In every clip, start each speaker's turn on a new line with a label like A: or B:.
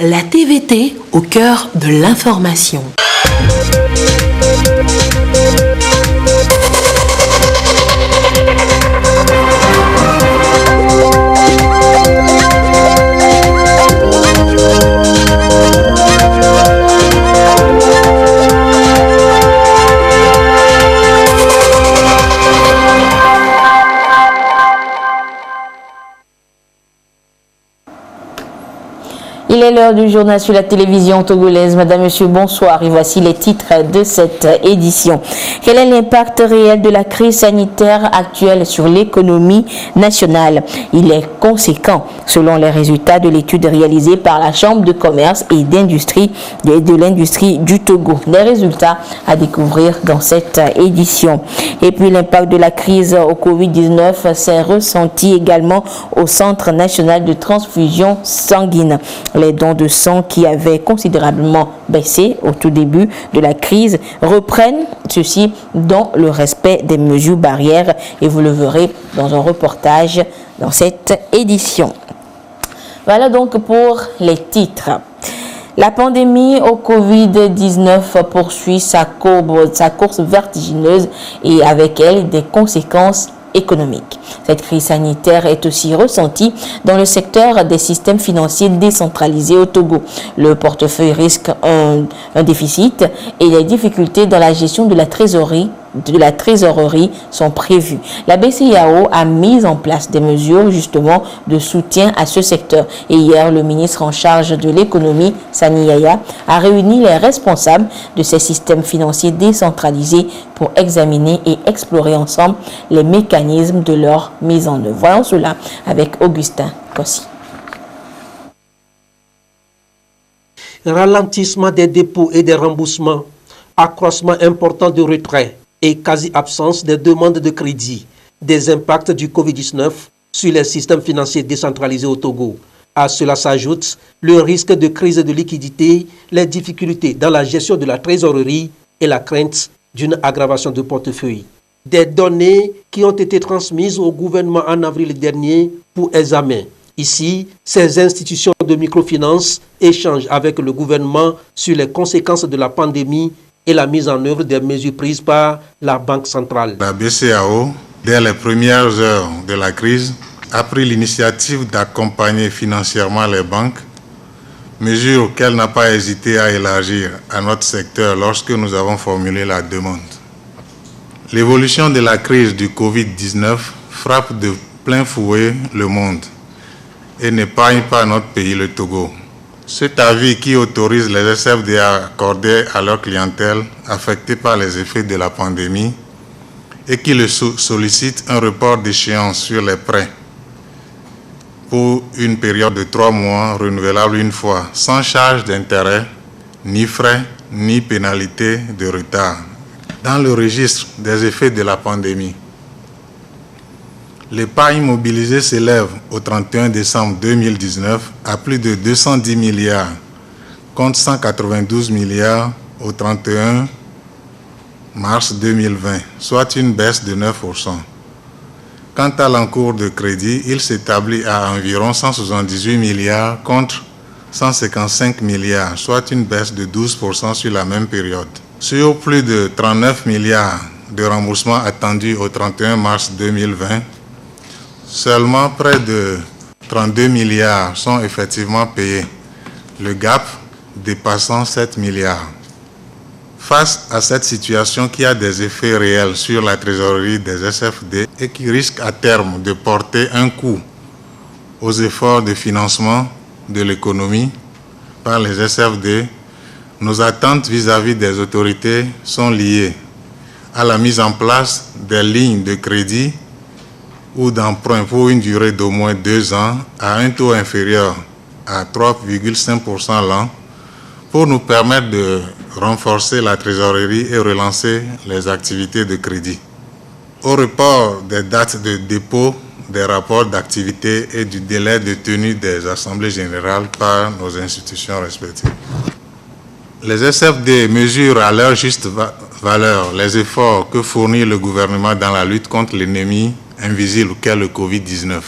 A: La TVT au cœur de l'information.
B: Il est l'heure du journal sur la télévision togolaise. Madame, Monsieur, bonsoir. Et voici les titres de cette édition. Quel est l'impact réel de la crise sanitaire actuelle sur l'économie nationale? Il est conséquent, selon les résultats de l'étude réalisée par la Chambre de commerce et d'industrie de l'industrie du Togo. Les résultats à découvrir dans cette édition. Et puis l'impact de la crise au Covid-19 s'est ressenti également au Centre national de transfusion sanguine. Les dons de sang qui avaient considérablement baissé au tout début de la crise reprennent, ceci dans le respect des mesures barrières, et vous le verrez dans un reportage dans cette édition. Voilà donc pour les titres. La pandémie au Covid-19 poursuit sa course vertigineuse et avec elle des conséquences économique. Cette crise sanitaire est aussi ressentie dans le secteur des systèmes financiers décentralisés au Togo. Le portefeuille risque un déficit et les difficultés dans la gestion de la trésorerie sont prévues. La BCEAO a mis en place des mesures justement de soutien à ce secteur. Et hier, le ministre en charge de l'économie, Sani Yaya, a réuni les responsables de ces systèmes financiers décentralisés pour examiner et explorer ensemble les mécanismes de leur mise en œuvre. Voyons cela avec Augustin Kossi.
C: Ralentissement des dépôts et des remboursements, accroissement important de retraits et quasi-absence des demandes de crédit, des impacts du Covid-19 sur les systèmes financiers décentralisés au Togo. À cela s'ajoute le risque de crise de liquidité, les difficultés dans la gestion de la trésorerie et la crainte d'une aggravation de portefeuille. Des données qui ont été transmises au gouvernement en avril dernier pour examen. Ici, ces institutions de microfinance échangent avec le gouvernement sur les conséquences de la pandémie et la mise en œuvre des mesures prises par la Banque centrale.
D: La BCEAO, dès les premières heures de la crise, a pris l'initiative d'accompagner financièrement les banques, mesure qu'elle n'a pas hésité à élargir à notre secteur lorsque nous avons formulé la demande. L'évolution de la crise du Covid-19 frappe de plein fouet le monde et n'épargne pas notre pays, le Togo. Cet avis qui autorise les SFD à accorder à leur clientèle affectée par les effets de la pandémie et qui le sollicite un report d'échéance sur les prêts pour une période de 3 mois renouvelable une fois, sans charge d'intérêt, ni frais, ni pénalité de retard. Dans le registre des effets de la pandémie, l'épargne mobilisée s'élève au 31 décembre 2019 à plus de 210 milliards, contre 192 milliards au 31 mars 2020, soit une baisse de 9%. Quant à l'encours de crédit, il s'établit à environ 178 milliards contre 155 milliards, soit une baisse de 12% sur la même période. Sur plus de 39 milliards de remboursements attendus au 31 mars 2020, seulement près de 32 milliards sont effectivement payés, le gap dépassant 7 milliards. Face à cette situation qui a des effets réels sur la trésorerie des SFD et qui risque à terme de porter un coup aux efforts de financement de l'économie par les SFD, nos attentes vis-à-vis des autorités sont liées à la mise en place des lignes de crédit ou d'emprunt pour une durée d'au moins 2 ans à un taux inférieur à 3,5% l'an pour nous permettre de renforcer la trésorerie et relancer les activités de crédit. Au report des dates de dépôt des rapports d'activité et du délai de tenue des assemblées générales par nos institutions respectives. Les SFD mesurent à leur juste valeur les efforts que fournit le gouvernement dans la lutte contre l'ennemi invisible qu'est le Covid-19.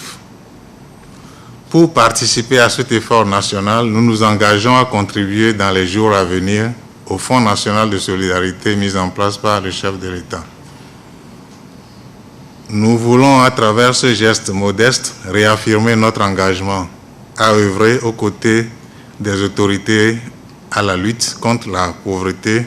D: Pour participer à cet effort national, nous nous engageons à contribuer dans les jours à venir au Fonds national de solidarité mis en place par le chef de l'État. Nous voulons, à travers ce geste modeste, réaffirmer notre engagement à œuvrer aux côtés des autorités à la lutte contre la pauvreté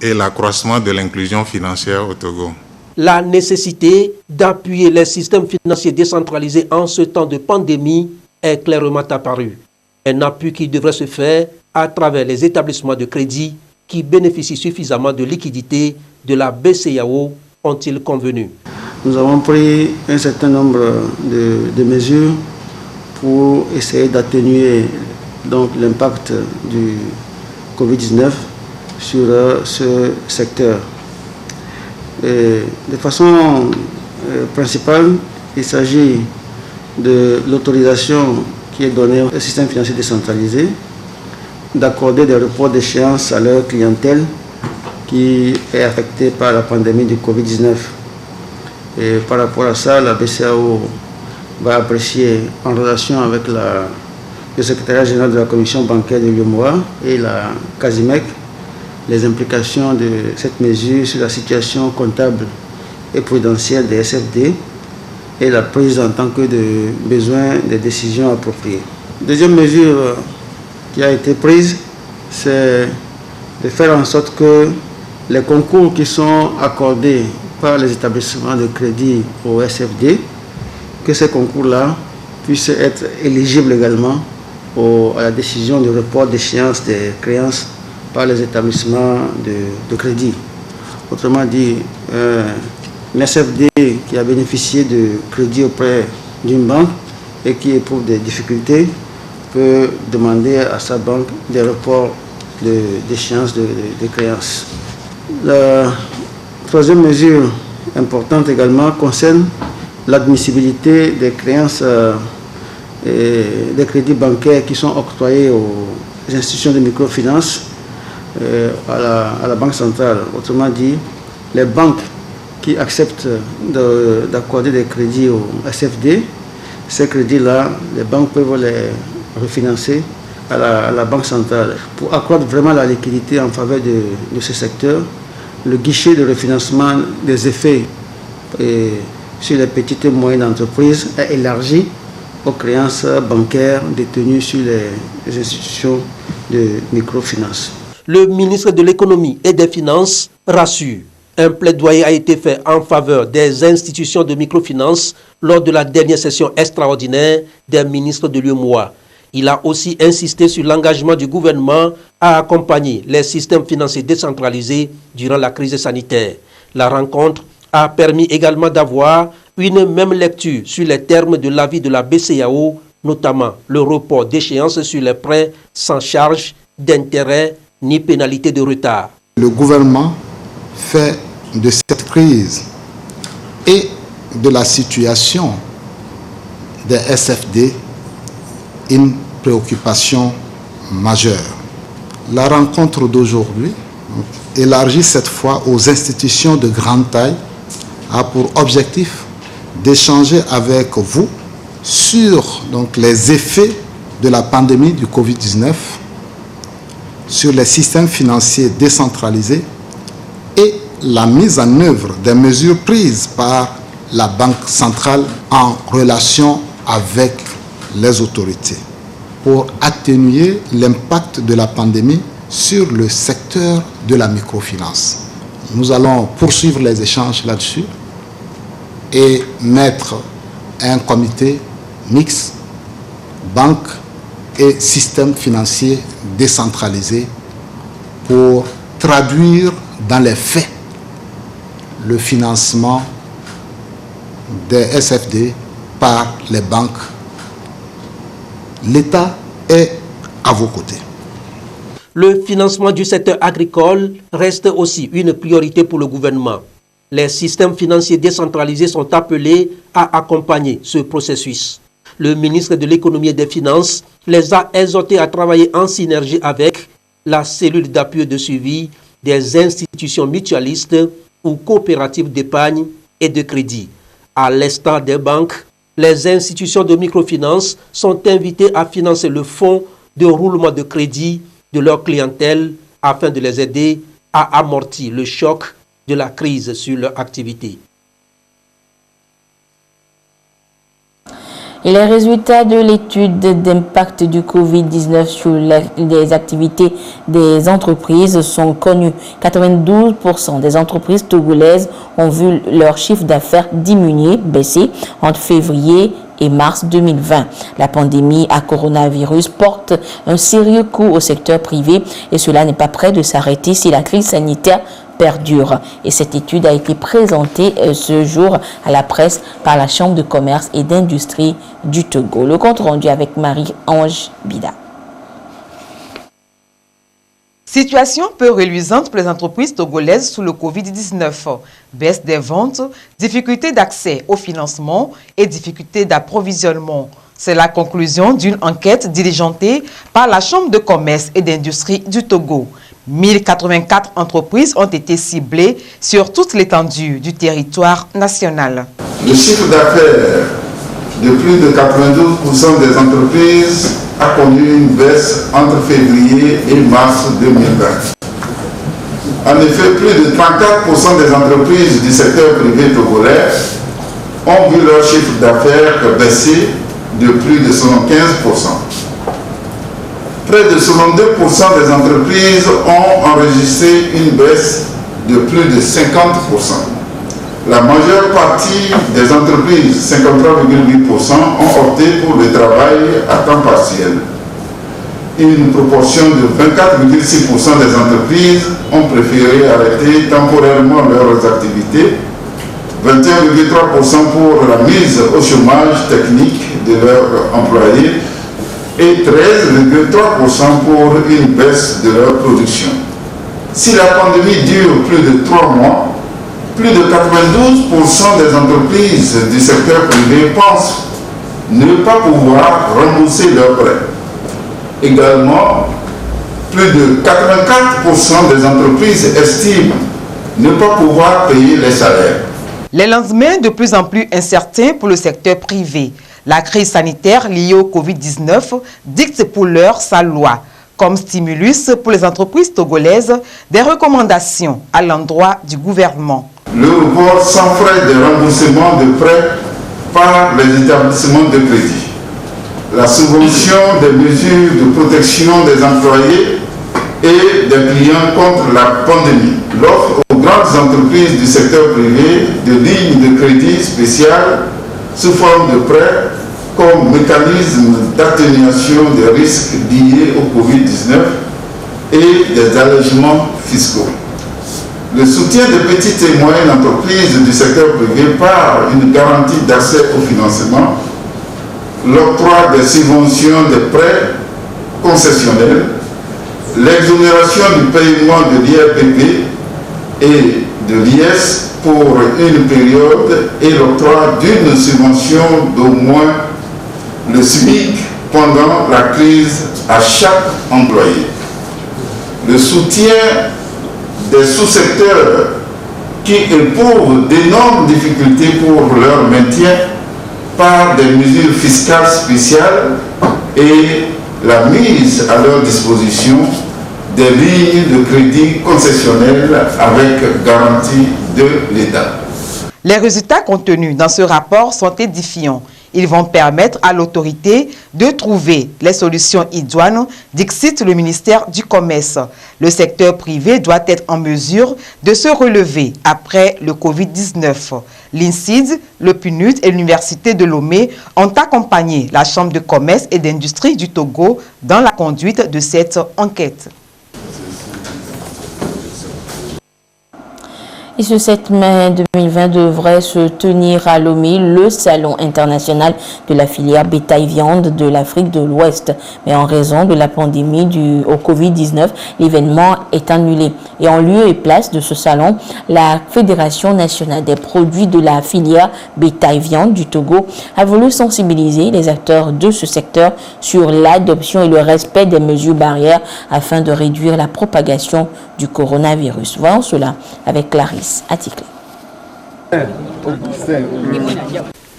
D: et l'accroissement de l'inclusion financière au Togo.
C: La nécessité d'appuyer les systèmes financiers décentralisés en ce temps de pandémie est clairement apparue. Un appui qui devrait se faire à travers les établissements de crédit qui bénéficient suffisamment de liquidités de la BCEAO, ont-ils convenu.
E: Nous avons pris un certain nombre de mesures pour essayer d'atténuer l'impact du Covid-19 sur ce secteur. Et de façon principale, il s'agit de l'autorisation qui est donnée au système financier décentralisé d'accorder des reports d'échéance à leur clientèle qui est affectée par la pandémie du Covid-19. Et par rapport à ça, la BCEAO va apprécier en relation avec le secrétariat général de la commission bancaire de l'UEMOA et la CASIMEC les implications de cette mesure sur la situation comptable et prudentielle des SFD et la prise en tant que de besoin des décisions appropriées. Deuxième mesure qui a été prise, c'est de faire en sorte que les concours qui sont accordés par les établissements de crédit au SFD, que ces concours-là puissent être éligibles également à la décision de report d'échéance des créances par les établissements de crédit. Autrement dit, l'SFD qui a bénéficié de crédit auprès d'une banque et qui éprouve des difficultés peut demander à sa banque des reports d'échéance de créances. La troisième mesure importante également concerne l'admissibilité des créances et des crédits bancaires qui sont octroyés aux institutions de microfinance à la Banque centrale. Autrement dit, les banques qui acceptent d'accorder des crédits au SFD, ces crédits-là, les banques peuvent les refinancer à la Banque centrale. Pour accroître vraiment la liquidité en faveur de ce secteur, le guichet de refinancement des effets sur les petites et moyennes entreprises est élargi aux créances bancaires détenues sur les institutions de microfinance.
C: Le ministre de l'Économie et des Finances rassure. Un plaidoyer a été fait en faveur des institutions de microfinance lors de la dernière session extraordinaire des ministres de l'UEMOA. Il a aussi insisté sur l'engagement du gouvernement à accompagner les systèmes financiers décentralisés durant la crise sanitaire. La rencontre a permis également d'avoir une même lecture sur les termes de l'avis de la BCEAO, notamment le report d'échéance sur les prêts sans charge d'intérêt ni pénalité de retard.
F: Le gouvernement fait de cette crise et de la situation des SFD une préoccupation majeure. La rencontre d'aujourd'hui, élargie cette fois aux institutions de grande taille, a pour objectif d'échanger avec vous sur les effets de la pandémie du Covid-19 sur les systèmes financiers décentralisés et la mise en œuvre des mesures prises par la Banque centrale en relation avec les autorités pour atténuer l'impact de la pandémie sur le secteur de la microfinance. Nous allons poursuivre les échanges là-dessus et mettre un comité mixte, banque et système financier décentralisé pour traduire dans les faits le financement des SFD par les banques. L'État est à vos côtés.
C: Le financement du secteur agricole reste aussi une priorité pour le gouvernement. Les systèmes financiers décentralisés sont appelés à accompagner ce processus. Le ministre de l'Économie et des Finances les a exhortés à travailler en synergie avec la cellule d'appui et de suivi des institutions mutualistes ou coopératives d'épargne et de crédit. À l'instar des banques, Les institutions de microfinance sont invitées à financer le fonds de roulement de crédit de leur clientèle afin de les aider à amortir le choc de la crise sur leur activité.
B: Et les résultats de l'étude d'impact du Covid-19 sur les activités des entreprises sont connus. 92% des entreprises togolaises ont vu leur chiffre d'affaires diminuer, baisser entre février et mars 2020. La pandémie à coronavirus porte un sérieux coup au secteur privé et cela n'est pas prêt de s'arrêter si la crise sanitaire perdure. Et cette étude a été présentée ce jour à la presse par la Chambre de commerce et d'industrie du Togo. Le compte rendu avec Marie-Ange Bida.
G: Situation peu reluisante pour les entreprises togolaises sous le Covid-19. Baisse des ventes, difficultés d'accès au financement et difficultés d'approvisionnement. C'est la conclusion d'une enquête diligentée par la Chambre de commerce et d'industrie du Togo. 1084 entreprises ont été ciblées sur toute l'étendue du territoire national.
H: Le chiffre d'affaires de plus de 92% des entreprises a connu une baisse entre février et mars 2020. En effet, plus de 34% des entreprises du secteur privé togolais ont vu leur chiffre d'affaires baisser de plus de 75%. Près de 62% des entreprises ont enregistré une baisse de plus de 50%. La majeure partie des entreprises, 53,8%, ont opté pour le travail à temps partiel. Une proportion de 24,6% des entreprises ont préféré arrêter temporairement leurs activités, 21,3% pour la mise au chômage technique de leurs employés et 13,3% pour une baisse de leur production. Si la pandémie dure plus de 3 mois, plus de 92% des entreprises du secteur privé pensent ne pas pouvoir rembourser leurs prêts. Également, plus de 84% des entreprises estiment ne pas pouvoir payer les salaires.
G: Les lendemains de plus en plus incertains pour le secteur privé. La crise sanitaire liée au Covid-19 dicte pour l'heure sa loi. Comme stimulus pour les entreprises togolaises, des recommandations à l'endroit du gouvernement.
H: Le report sans frais de remboursement de prêts par les établissements de crédit. La subvention des mesures de protection des employés et des clients contre la pandémie. L'offre aux grandes entreprises du secteur privé de lignes de crédit spéciales sous forme de prêts comme mécanisme d'atténuation des risques liés au Covid-19 et des allègements fiscaux. Le soutien des petites et moyennes entreprises du secteur privé par une garantie d'accès au financement, l'octroi des subventions des prêts concessionnels, l'exonération du paiement de l'IRPP et de l'IS pour une période et l'octroi d'une subvention d'au moins le SMIC pendant la crise à chaque employé. Le soutien des sous-secteurs qui éprouvent d'énormes difficultés pour leur maintien par des mesures fiscales spéciales et la mise à leur disposition des lignes de crédit concessionnelles avec garantie de l'État.
G: Les résultats contenus dans ce rapport sont édifiants. Ils vont permettre à l'autorité de trouver les solutions idoines, dicte le ministère du Commerce. Le secteur privé doit être en mesure de se relever après le Covid-19. L'INSID, le PNUD et l'Université de Lomé ont accompagné la Chambre de commerce et d'industrie du Togo dans la conduite de cette enquête.
B: Et ce 7 mai 2020 devrait se tenir à Lomé le Salon international de la filière bétail-viande de l'Afrique de l'Ouest. Mais en raison de la pandémie au Covid-19, l'événement est annulé. Et en lieu et place de ce salon, la Fédération nationale des produits de la filière bétail-viande du Togo a voulu sensibiliser les acteurs de ce secteur sur l'adoption et le respect des mesures barrières afin de réduire la propagation du coronavirus. Voyons cela avec Clarisse.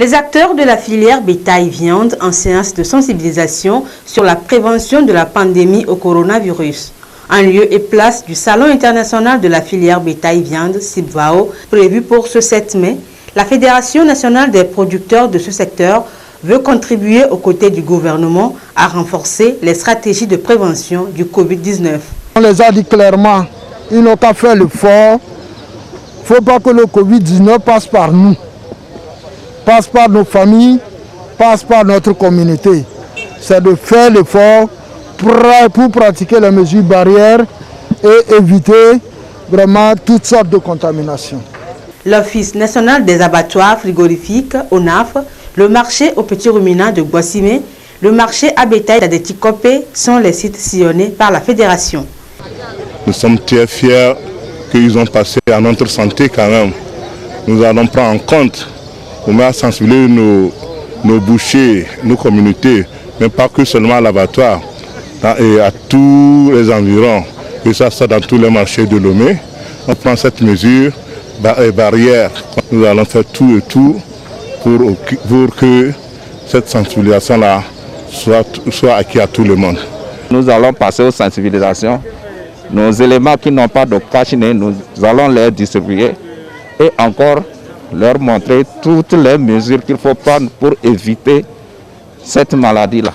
I: Les acteurs de la filière bétail-viande en séance de sensibilisation sur la prévention de la pandémie au coronavirus. En lieu et place du Salon international de la filière bétail-viande, SIBVAO, prévu pour ce 7 mai, la Fédération nationale des producteurs de ce secteur veut contribuer aux côtés du gouvernement à renforcer les stratégies de prévention du Covid-19.
J: On les a dit clairement, ils n'ont qu'à faire l'effort. Il ne faut pas que le Covid-19 passe par nous, passe par nos familles, passe par notre communauté. C'est de faire l'effort pour pratiquer les mesures barrières et éviter vraiment toutes sortes de contaminations.
I: L'Office national des abattoirs frigorifiques, ONAF, le marché aux petits ruminants de Boissimé, le marché à bétail d'Adetikopé sont les sites sillonnés par la fédération.
K: Nous sommes très fiers qu'ils ont passé à notre santé quand même. Nous allons prendre en compte pour sensibiliser nos bouchers, nos communautés, mais pas que seulement à l'abattoir, et à tous les environs, que ça soit dans tous les marchés de Lomé. On prend cette mesure barrière. Nous allons faire tout et tout pour que cette sensibilisation-là soit acquise à tout le monde.
L: Nous allons passer aux sensibilisations. Nos éléments qui n'ont pas de cache-nez, nous allons les distribuer et encore leur montrer toutes les mesures qu'il faut prendre pour éviter cette maladie-là.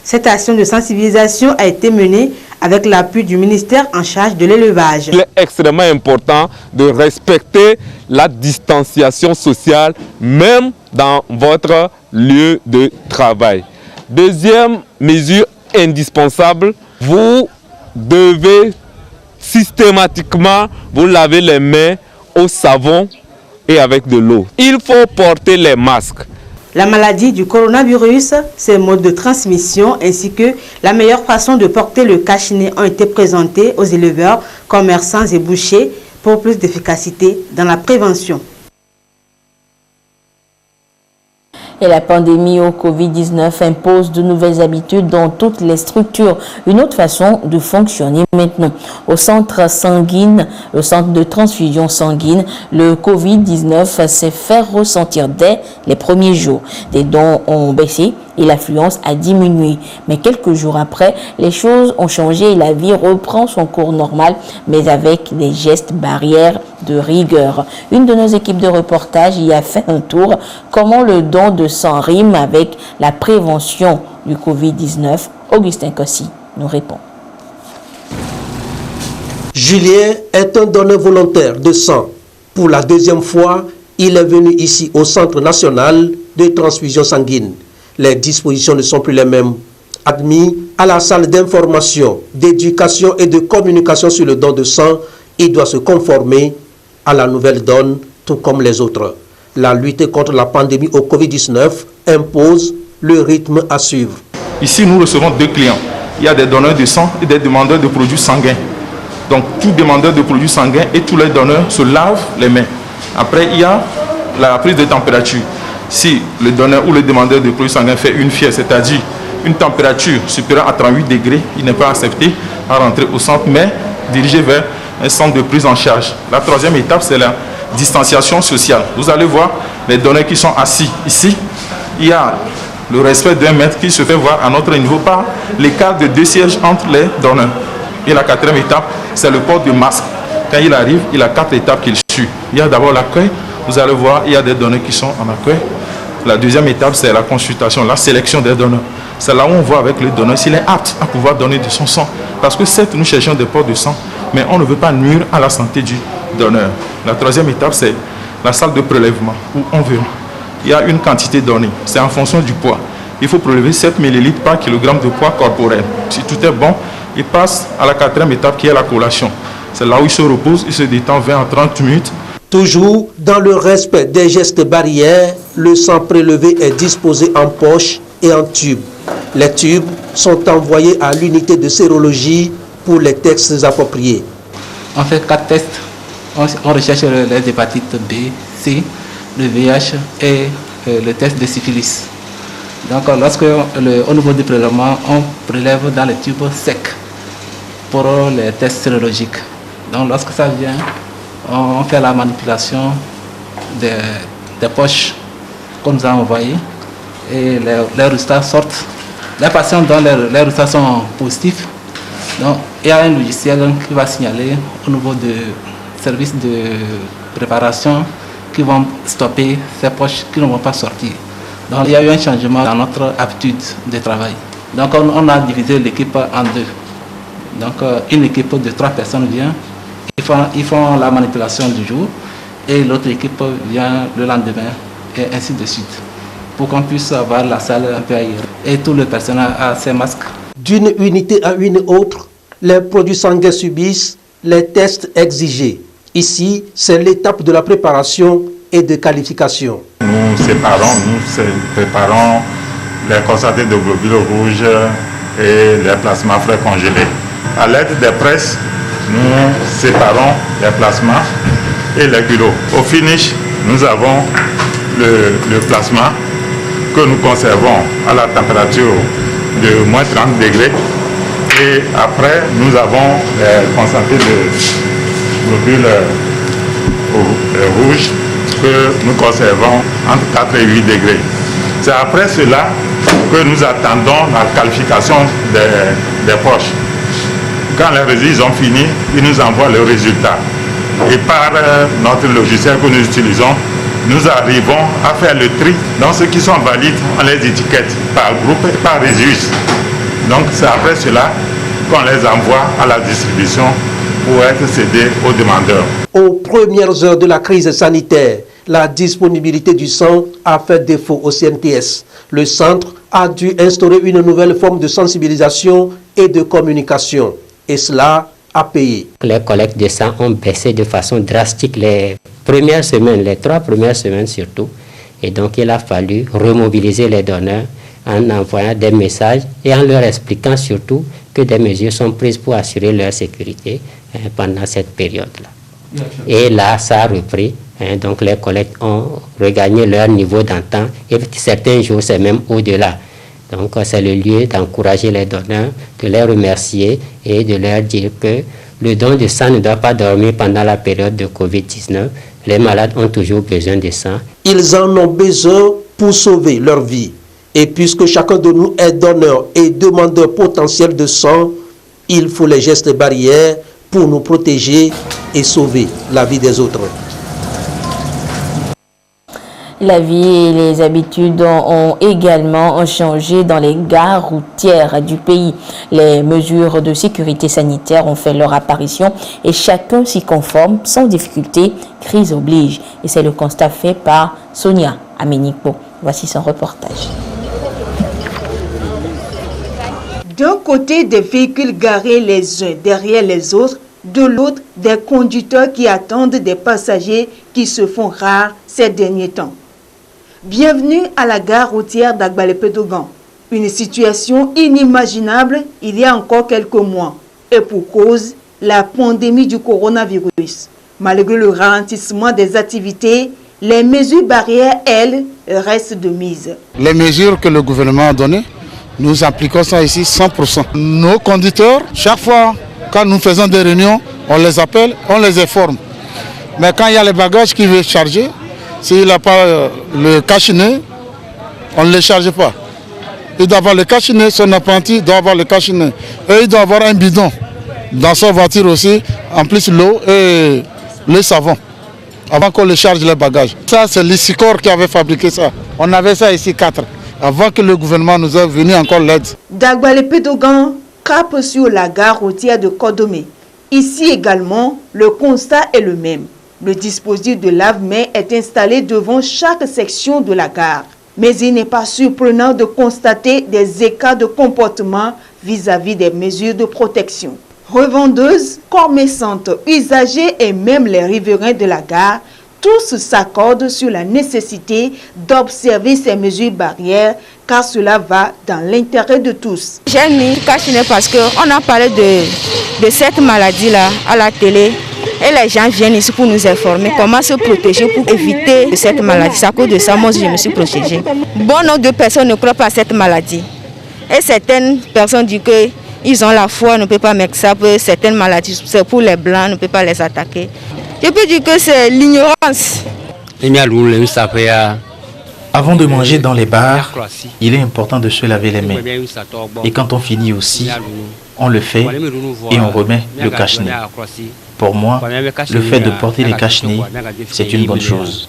I: Cette action de sensibilisation a été menée avec l'appui du ministère en charge de l'élevage.
M: Il est extrêmement important de respecter la distanciation sociale, même dans votre lieu de travail. Deuxième mesure indispensable, vous devez systématiquement vous laver les mains au savon et avec de l'eau. Il faut porter les masques.
I: La maladie du coronavirus, ses modes de transmission ainsi que la meilleure façon de porter le cache-nez ont été présentés aux éleveurs, commerçants et bouchers pour plus d'efficacité dans la prévention.
B: Et la pandémie au Covid-19 impose de nouvelles habitudes dans toutes les structures. Une autre façon de fonctionner maintenant. Au centre de transfusion sanguine, le Covid-19 s'est fait ressentir dès les premiers jours. Des dons ont baissé et l'affluence a diminué. Mais quelques jours après, les choses ont changé et la vie reprend son cours normal, mais avec des gestes barrières de rigueur. Une de nos équipes de reportage y a fait un tour. Comment le don de sang rime avec la prévention du Covid-19? Augustin Kossi nous répond.
C: Julien est un donneur volontaire de sang. Pour la deuxième fois, il est venu ici au Centre national de transfusion sanguine. Les dispositions ne sont plus les mêmes. Admis à la salle d'information, d'éducation et de communication sur le don de sang, il doit se conformer à la nouvelle donne, tout comme les autres. La lutte contre la pandémie au Covid-19 impose le rythme à suivre.
N: Ici, nous recevons deux clients. Il y a des donneurs de sang et des demandeurs de produits sanguins. Donc, tout demandeur de produits sanguins et tous les donneurs se lavent les mains. Après, il y a la prise de température. Si le donneur ou le demandeur de produits sanguins fait une fièvre, c'est-à-dire une température supérieure à 38 degrés, il n'est pas accepté à rentrer au centre, mais dirigé vers un centre de prise en charge. La troisième étape, c'est la distanciation sociale. Vous allez voir les donneurs qui sont assis ici. Il y a le respect d'1 mètre qui se fait voir à notre niveau par l'écart de 2 sièges entre les donneurs. Et la quatrième étape, c'est le port du masque. Quand il arrive, il a 4 étapes qu'il suit. Il y a d'abord l'accueil. Vous allez voir, il y a des donneurs qui sont en accueil. La deuxième étape, c'est la consultation, la sélection des donneurs. C'est là où on voit avec le donneur s'il est apte à pouvoir donner de son sang. Parce que certes, nous cherchons des ports de sang, mais on ne veut pas nuire à la santé du donneur. La troisième étape, c'est la salle de prélèvement, où on veut. Il y a une quantité donnée, c'est en fonction du poids. Il faut prélever 7 ml par kilogramme de poids corporel. Si tout est bon, il passe à la quatrième étape qui est la collation. C'est là où il se repose, il se détend 20 à 30 minutes.
C: Toujours dans le respect des gestes barrières, le sang prélevé est disposé en poche et en tube. Les tubes sont envoyés à l'unité de sérologie pour les tests appropriés.
O: On fait 4 tests. On recherche les hépatites B, C, le VIH et le test de syphilis. Donc, au niveau du prélèvement, on prélève dans les tubes secs pour les tests sérologiques. Donc, lorsque ça vient, on fait la manipulation des poches qu'on nous a envoyés et les résultats sortent. Les patients dont les résultats sont positifs, donc il y a un logiciel qui va signaler au niveau du service de préparation qui vont stopper ces poches qui ne vont pas sortir. Donc il y a eu un changement dans notre habitude de travail. Donc on a divisé l'équipe en deux. Donc une équipe de 3 personnes vient, ils font la manipulation du jour et l'autre équipe vient le lendemain et ainsi de suite, pour qu'on puisse avoir la salle un peu aérée. Et tout le personnel a ses masques.
C: D'une unité à une autre, les produits sanguins subissent les tests exigés. Ici, c'est l'étape de la préparation et de qualification.
D: Nous préparons les concentrés de globules rouges et les plasmas frais congelés. À l'aide des presses, nous séparons les plasmas et les culots. Au finish, nous avons le plasma que nous conservons à la température de moins 30 degrés. Et après, nous avons les concentrés de globules rouges que nous conservons entre 4 et 8 degrés. C'est après cela que nous attendons la qualification des poches. Quand les résidus ont fini, ils nous envoient le résultat. Et par notre logiciel que nous utilisons, nous arrivons à faire le tri dans ceux qui sont valides, on les étiquette par groupe et par résidus. Donc c'est après cela qu'on les envoie à la distribution pour être cédés aux demandeurs.
C: Aux premières heures de la crise sanitaire, la disponibilité du sang a fait défaut au CNTS. Le centre a dû instaurer une nouvelle forme de sensibilisation et de communication. Et cela a payé.
P: Les collectes de sang ont baissé de façon drastique les premières semaines, les 3 premières semaines surtout. Et donc il a fallu remobiliser les donneurs en envoyant des messages et en leur expliquant surtout que des mesures sont prises pour assurer leur sécurité pendant cette période-là. Et là, ça a repris. Donc les collectes ont regagné leur niveau d'antan et certains jours, c'est même au-delà. Donc c'est le lieu d'encourager les donneurs, de les remercier et de leur dire que le don de sang ne doit pas dormir pendant la période de Covid-19. Les malades ont toujours besoin de sang.
C: Ils en ont besoin pour sauver leur vie. Et puisque chacun de nous est donneur et demandeur potentiel de sang, il faut les gestes barrières pour nous protéger et sauver la vie des autres.
B: La vie et les habitudes ont également changé dans les gares routières du pays. Les mesures de sécurité sanitaire ont fait leur apparition et chacun s'y conforme sans difficulté, crise oblige. Et c'est le constat fait par Sonia Aménipo. Voici son reportage.
Q: D'un côté, des véhicules garés les uns derrière les autres, de l'autre, des conducteurs qui attendent des passagers qui se font rares ces derniers temps. Bienvenue à la gare routière d'Agbalé-Pédogan. Une situation inimaginable il y a encore quelques mois. Et pour cause, la pandémie du coronavirus. Malgré le ralentissement des activités, les mesures barrières, elles, restent de mise.
J: Les mesures que le gouvernement a données, nous appliquons ça ici 100%. Nos conducteurs, chaque fois, quand nous faisons des réunions, on les appelle, on les informe. Mais quand il y a les bagages qui veulent charger, s'il n'a pas le cache-nez, on ne les charge pas. Il doit avoir le cache-nez, son apprenti doit avoir le cache-nez. Et il doit avoir un bidon dans sa voiture aussi, en plus l'eau et le savon, avant qu'on le charge les bagages. Ça, c'est l'ICICOR qui avait fabriqué ça. On avait ça ici 4, avant que le gouvernement nous ait venu encore l'aide.
Q: D'Agbalé-Pédogan cap sur la gare routière de Kodomé. Ici également, le constat est le même. Le dispositif de lave-mains est installé devant chaque section de la gare. Mais il n'est pas surprenant de constater des écarts de comportement vis-à-vis des mesures de protection. Revendeuses, commerçantes, usagers et même les riverains de la gare, tous s'accordent sur la nécessité d'observer ces mesures barrières car cela va dans l'intérêt de tous.
R: J'ai mis cache-nez parce qu'on a parlé de cette maladie-là à la télé. Et les gens viennent ici pour nous informer comment se protéger pour éviter cette maladie. C'est à cause de ça, moi, je me suis protégée. Bon nombre de personnes ne croient pas à cette maladie. Et certaines personnes disent qu'ils ont la foi, on ne peut pas mettre ça. Certaines maladies, c'est pour les blancs, on ne peut pas les attaquer. Je peux dire que c'est l'ignorance.
S: Avant de manger dans les bars, il est important de se laver les mains. Et quand on finit aussi, on le fait et on remet le cache-nez. Pour moi, le fait de porter les cache-nez, c'est une bonne chose.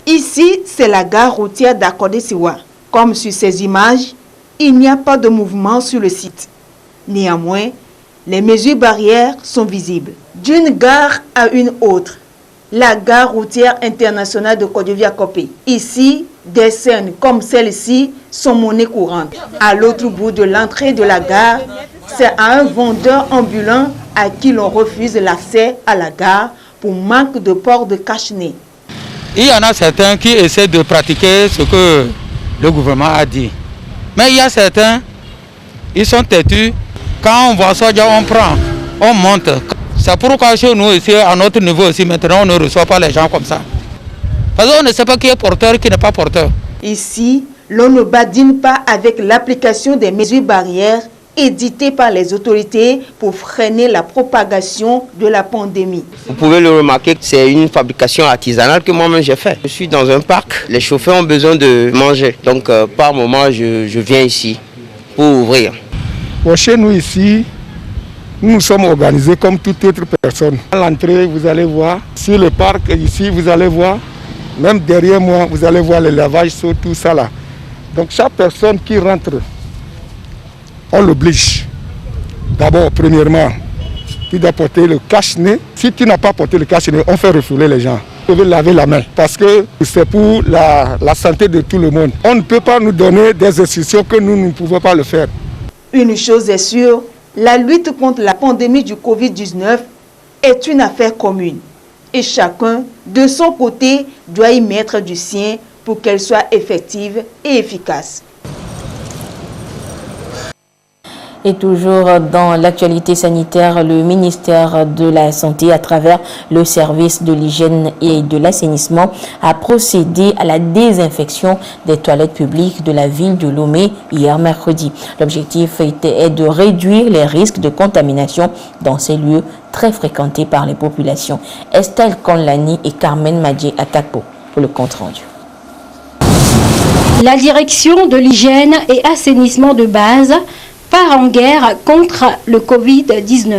Q: Ici, c'est la gare routière d'Akodesiwa. Comme sur ces images, il n'y a pas de mouvement sur le site. Néanmoins, les mesures barrières sont visibles. D'une gare à une autre, la gare routière internationale de Kodiviakopé. Ici, des scènes comme celle-ci sont monnaie courante. À l'autre bout de l'entrée de la gare, c'est à un vendeur ambulant à qui l'on refuse l'accès à la gare pour manque de port de cache-nez.
T: Il y en a certains qui essaient de pratiquer ce que le gouvernement a dit. Mais il y a certains, ils sont têtus. Quand on voit ça, on prend, on monte. C'est pourquoi chez nous, ici, à notre niveau aussi, maintenant, on ne reçoit pas les gens comme ça. Parce qu'on ne sait pas qui est porteur et qui n'est pas porteur.
Q: Ici, l'on ne badine pas avec l'application des mesures barrières éditées par les autorités pour freiner la propagation de la pandémie.
U: Vous pouvez le remarquer, c'est une fabrication artisanale que moi-même j'ai fait. Je suis dans un parc, les chauffeurs ont besoin de manger. Donc par moment, je viens ici pour ouvrir.
J: Bon, chez nous ici, nous sommes organisés comme toute autre personne. À l'entrée, vous allez voir, sur le parc ici, vous allez voir, même derrière moi, vous allez voir le lavage sur tout ça là. Donc chaque personne qui rentre, on l'oblige. D'abord, premièrement, tu dois porter le cache-nez. Si tu n'as pas porté le cache-nez, on fait refouler les gens. Vous devez laver la main parce que c'est pour la santé de tout le monde. On ne peut pas nous donner des instructions que nous ne pouvons pas le faire.
Q: Une chose est sûre, la lutte contre la pandémie du Covid-19 est une affaire commune. Et chacun, de son côté, doit y mettre du sien pour qu'elle soit effective et efficace.
B: Et toujours dans l'actualité sanitaire, le ministère de la Santé, à travers le service de l'hygiène et de l'assainissement, a procédé à la désinfection des toilettes publiques de la ville de Lomé hier mercredi. L'objectif est de réduire les risques de contamination dans ces lieux très fréquentés par les populations. Estelle Conlani et Carmen Madjé Atakpo pour le compte-rendu.
V: La direction de l'hygiène et assainissement de base part en guerre contre le Covid-19.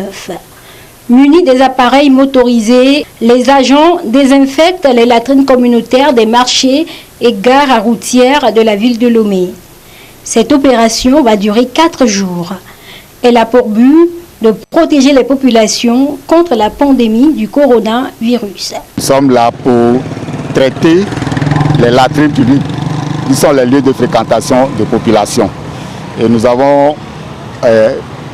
V: Munis des appareils motorisés, les agents désinfectent les latrines communautaires des marchés et gares routières de la ville de Lomé. Cette opération va durer 4 jours. Elle a pour but de protéger les populations contre la pandémie du coronavirus.
W: Nous sommes là pour traiter les latrines publiques, qui sont les lieux de fréquentation de population. Et nous avons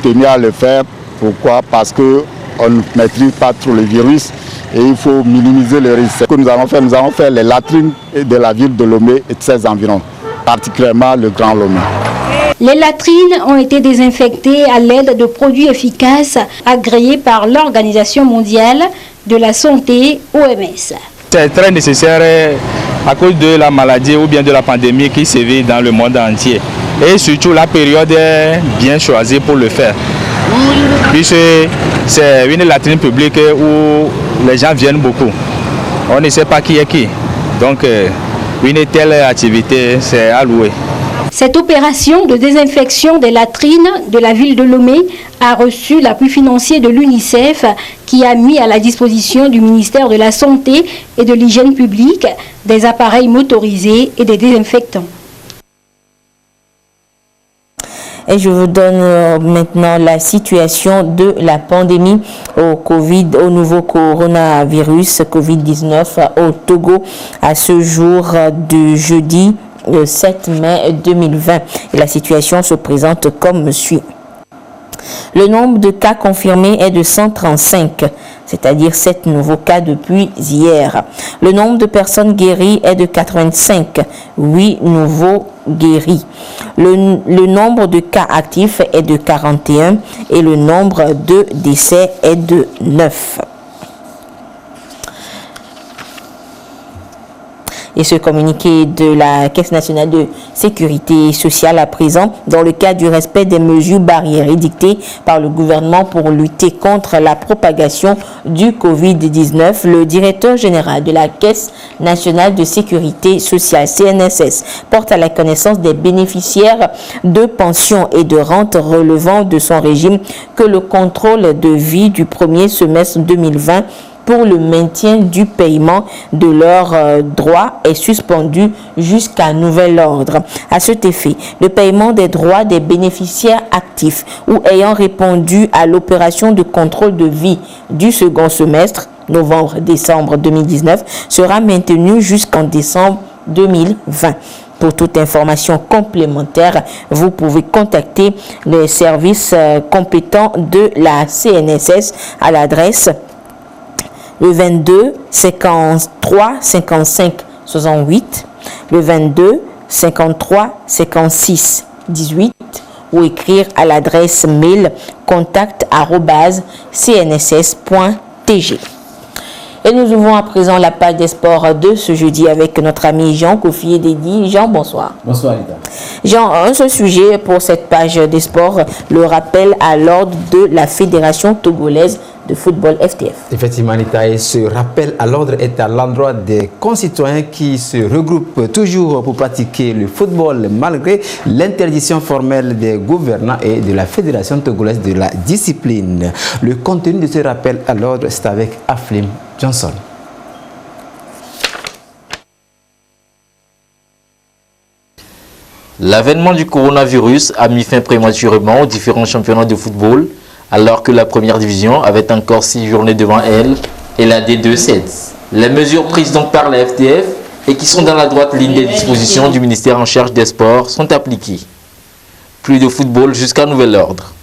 W: tenu à le faire. Pourquoi? Parce qu'on ne maîtrise pas trop le virus et il faut minimiser le risque. Ce que nous allons faire les latrines de la ville de Lomé et de ses environs, particulièrement le Grand Lomé.
V: Les latrines ont été désinfectées à l'aide de produits efficaces agréés par l'Organisation mondiale de la santé, OMS.
N: C'est très nécessaire à cause de la maladie ou bien de la pandémie qui sévit dans le monde entier. Et surtout, la période est bien choisie pour le faire. Puisque c'est une latrine publique où les gens viennent beaucoup. On ne sait pas qui est qui. Donc, une telle activité, c'est alloué.
V: Cette opération de désinfection des latrines de la ville de Lomé a reçu l'appui financier de l'UNICEF qui a mis à la disposition du ministère de la Santé et de l'Hygiène publique des appareils motorisés et des désinfectants.
B: Et je vous donne maintenant la situation de la pandémie au nouveau coronavirus Covid-19 au Togo à ce jour de jeudi 7 mai 2020. Et la situation se présente comme suit. Le nombre de cas confirmés est de 135, c'est-à-dire 7 nouveaux cas depuis hier. Le nombre de personnes guéries est de 85, 8 nouveaux guéris. Le nombre de cas actifs est de 41 et le nombre de décès est de 9. Et ce communiqué de la Caisse nationale de sécurité sociale à présent, dans le cadre du respect des mesures barrières édictées par le gouvernement pour lutter contre la propagation du Covid-19, le directeur général de la Caisse nationale de sécurité sociale, CNSS, porte à la connaissance des bénéficiaires de pensions et de rentes relevant de son régime que le contrôle de vie du premier semestre 2020 pour le maintien du paiement de leurs droits est suspendu jusqu'à nouvel ordre. À cet effet, le paiement des droits des bénéficiaires actifs ou ayant répondu à l'opération de contrôle de vie du second semestre, novembre-décembre 2019, sera maintenu jusqu'en décembre 2020. Pour toute information complémentaire, vous pouvez contacter les services compétents de la CNSS à l'adresse le 22 53 55 68, le 22 53 56 18 ou écrire à l'adresse mail contact@cnss.tg. Et nous ouvrons à présent la page des sports de ce jeudi avec notre ami Jean Kofi Ededi. Jean, bonsoir.
A: Bonsoir, Lida.
B: Jean, un seul sujet pour cette page des sports, le rappel à l'ordre de la Fédération togolaise de football FTF.
A: Effectivement, Anita, et ce rappel à l'ordre est à l'endroit des concitoyens qui se regroupent toujours pour pratiquer le football malgré l'interdiction formelle des gouvernants et de la Fédération togolaise de la discipline. Le contenu de ce rappel à l'ordre, c'est avec Aflim Johnson.
E: L'avènement du coronavirus a mis fin prématurément aux différents championnats de football, alors que la première division avait encore 6 journées devant elle et la D2 7. Les mesures prises donc par la FTF et qui sont dans la droite ligne des dispositions du ministère en charge des sports sont appliquées. Plus de football jusqu'à nouvel ordre.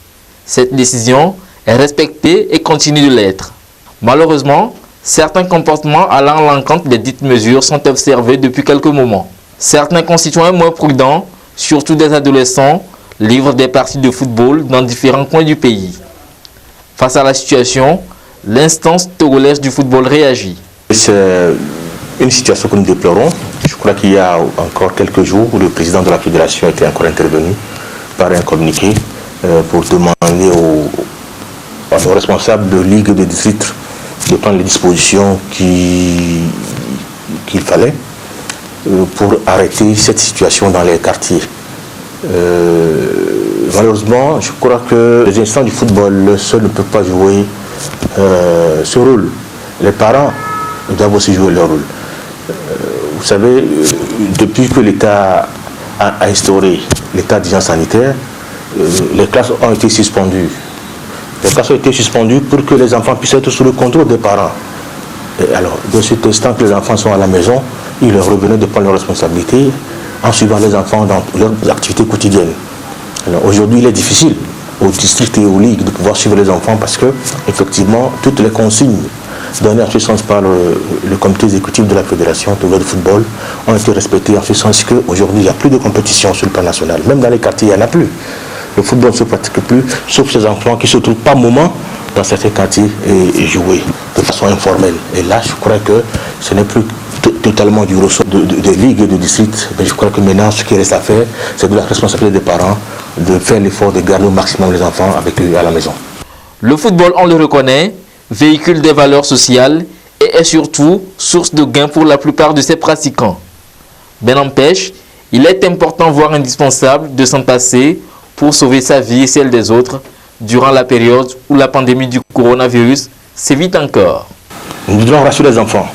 E: Cette décision est respectée et continue de l'être. Malheureusement, certains comportements allant à l'encontre des dites mesures sont observés depuis quelques moments. Certains concitoyens moins prudents, surtout des adolescents, livrent des parties de football dans différents coins du pays. Face à la situation, l'instance togolaise du football réagit.
F: C'est une situation que nous déplorons. Je crois qu'il y a encore quelques jours où le président de la fédération était encore intervenu par un communiqué pour demander aux responsables de ligue de district de prendre les dispositions qu'il fallait pour arrêter cette situation dans les quartiers. Malheureusement, je crois que les instances du football seuls ne peuvent pas jouer ce rôle. Les parents doivent aussi jouer leur rôle. Vous savez, depuis que l'État a instauré l'état d'urgence sanitaire, les classes ont été suspendues. Les classes ont été suspendues pour que les enfants puissent être sous le contrôle des parents. Et alors, de cet instant que les enfants sont à la maison, il leur revenait de prendre leurs responsabilités en suivant les enfants dans leurs activités quotidiennes. Aujourd'hui, il est difficile au district et aux ligues de pouvoir suivre les enfants parce que, effectivement, toutes les consignes données en ce sens par le comité exécutif de la Fédération togolaise de football ont été respectées en ce sens qu'aujourd'hui, il n'y a plus de compétition sur le plan national. Même dans les quartiers, il n'y en a plus. Le football ne se pratique plus, sauf ces enfants qui se trouvent par moment dans certains quartiers et jouer de façon informelle. Et là, je crois que ce n'est plus totalement du ressort des ligues et de districts. Mais je crois que maintenant, ce qui reste à faire, c'est de la responsabilité des parents de faire l'effort de garder au maximum les enfants avec eux à la maison.
E: Le football, on le reconnaît, véhicule des valeurs sociales et est surtout source de gains pour la plupart de ses pratiquants. Bien n'empêche, il est important, voire indispensable, de s'en passer pour sauver sa vie et celle des autres durant la période où la pandémie du coronavirus sévit encore.
F: Nous devons rassurer les enfants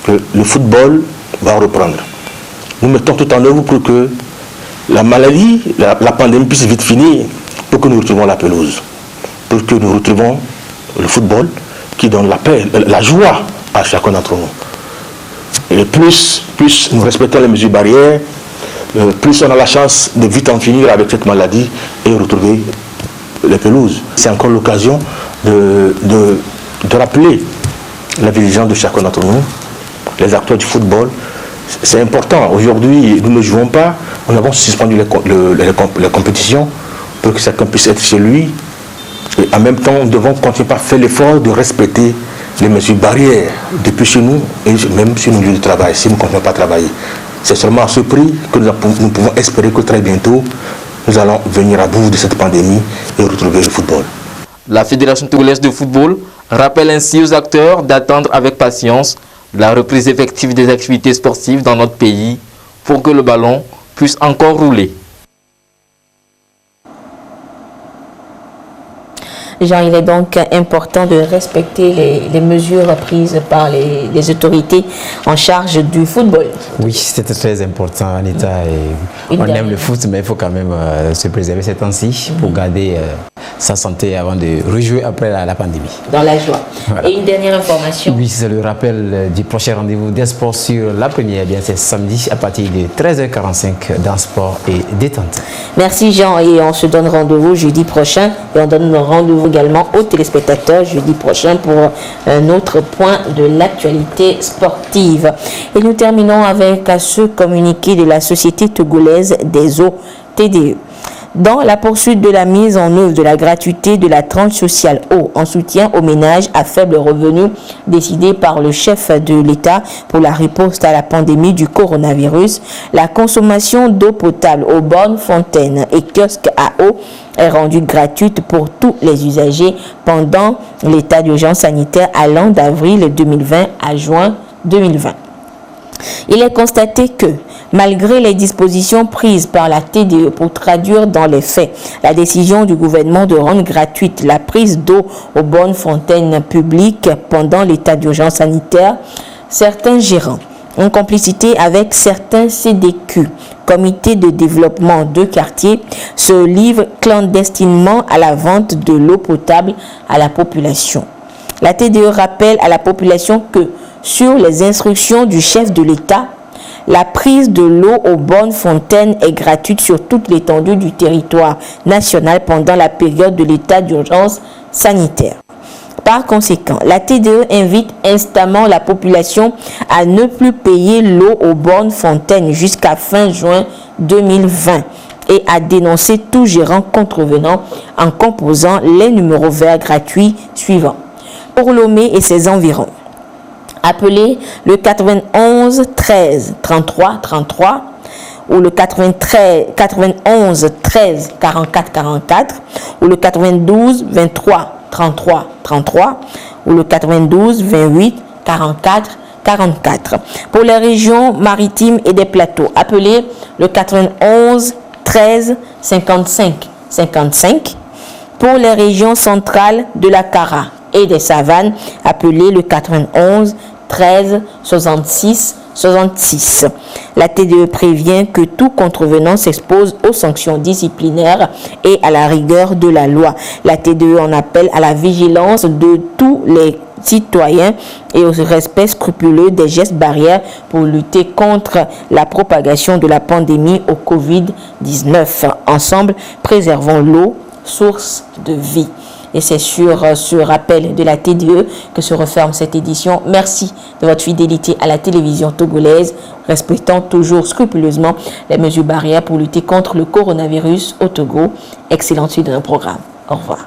F: que le football va reprendre. Nous mettons tout en œuvre pour que la maladie, la pandémie puisse vite finir, pour que nous retrouvons la pelouse, pour que nous retrouvons le football qui donne la paix, la joie à chacun d'entre nous. Et plus nous respectons les mesures barrières, plus on a la chance de vite en finir avec cette maladie et retrouver les pelouses. C'est encore l'occasion de rappeler la vigilance de chacun d'entre nous, les acteurs du football. C'est important. Aujourd'hui, nous ne jouons pas. Nous avons suspendu les compétitions pour que chacun puisse être chez lui. Et en même temps, nous devons continuer à faire l'effort de respecter les mesures barrières depuis chez nous et même sur nos lieux de travail, si nous ne continuons pas à travailler. C'est seulement à ce prix que nous pouvons espérer que très bientôt, nous allons venir à bout de cette pandémie et retrouver le football.
E: La Fédération togolaise de football rappelle ainsi aux acteurs d'attendre avec patience la reprise effective des activités sportives dans notre pays pour que le ballon puisse encore rouler.
B: Jean, il est donc important de respecter les mesures prises par les autorités en charge du football.
A: Oui, c'est très important, Anita. On aime le foot, mais il faut quand même se préserver ces temps-ci pour garder sa santé avant de rejouer après la pandémie.
B: Dans la joie. Voilà. Et une dernière information.
A: Oui, c'est le rappel du prochain rendez-vous des sports sur la première. Bien, c'est samedi à partir de 13h45 dans Sport et Détente.
B: Merci Jean, et on se donne rendez-vous jeudi prochain et on donne rendez-vous également aux téléspectateurs jeudi prochain pour un autre point de l'actualité sportive. Et nous terminons avec ce communiqué de la Société togolaise des eaux, TDE. Dans la poursuite de la mise en œuvre de la gratuité de la tranche sociale eau en soutien aux ménages à faible revenu décidé par le chef de l'État pour la riposte à la pandémie du coronavirus, la consommation d'eau potable aux bornes fontaines et kiosques à eau est rendue gratuite pour tous les usagers pendant l'état d'urgence sanitaire allant d'avril 2020 à juin 2020. Il est constaté que, malgré les dispositions prises par la TDE pour traduire dans les faits la décision du gouvernement de rendre gratuite la prise d'eau aux bornes fontaines publiques pendant l'état d'urgence sanitaire, certains gérants, en complicité avec certains CDQ, comités de développement de quartier, se livrent clandestinement à la vente de l'eau potable à la population. La TDE rappelle à la population que, sur les instructions du chef de l'État, la prise de l'eau aux bornes fontaines est gratuite sur toute l'étendue du territoire national pendant la période de l'état d'urgence sanitaire. Par conséquent, la TDE invite instamment la population à ne plus payer l'eau aux bornes fontaines jusqu'à fin juin 2020 et à dénoncer tout gérant contrevenant en composant les numéros verts gratuits suivants. Pour Lomé et ses environs, appelez le 91 13 33 33 ou le 91 13 44 44 ou le 92 23 33 33 ou le 92 28 44 44. Pour les régions maritimes et des plateaux, appelez le 91 13 55 55. Pour les régions centrales de la Kara et des savanes, appelez le 91 13 66 66. La TDE prévient que tout contrevenant s'expose aux sanctions disciplinaires et à la rigueur de la loi. La TDE en appelle à la vigilance de tous les citoyens et au respect scrupuleux des gestes barrières pour lutter contre la propagation de la pandémie au Covid-19. Ensemble, préservons l'eau, source de vie. Et c'est sur ce rappel de la TDE que se referme cette édition. Merci de votre fidélité à la télévision togolaise, respectant toujours scrupuleusement les mesures barrières pour lutter contre le coronavirus au Togo. Excellente suite de nos programmes. Au revoir.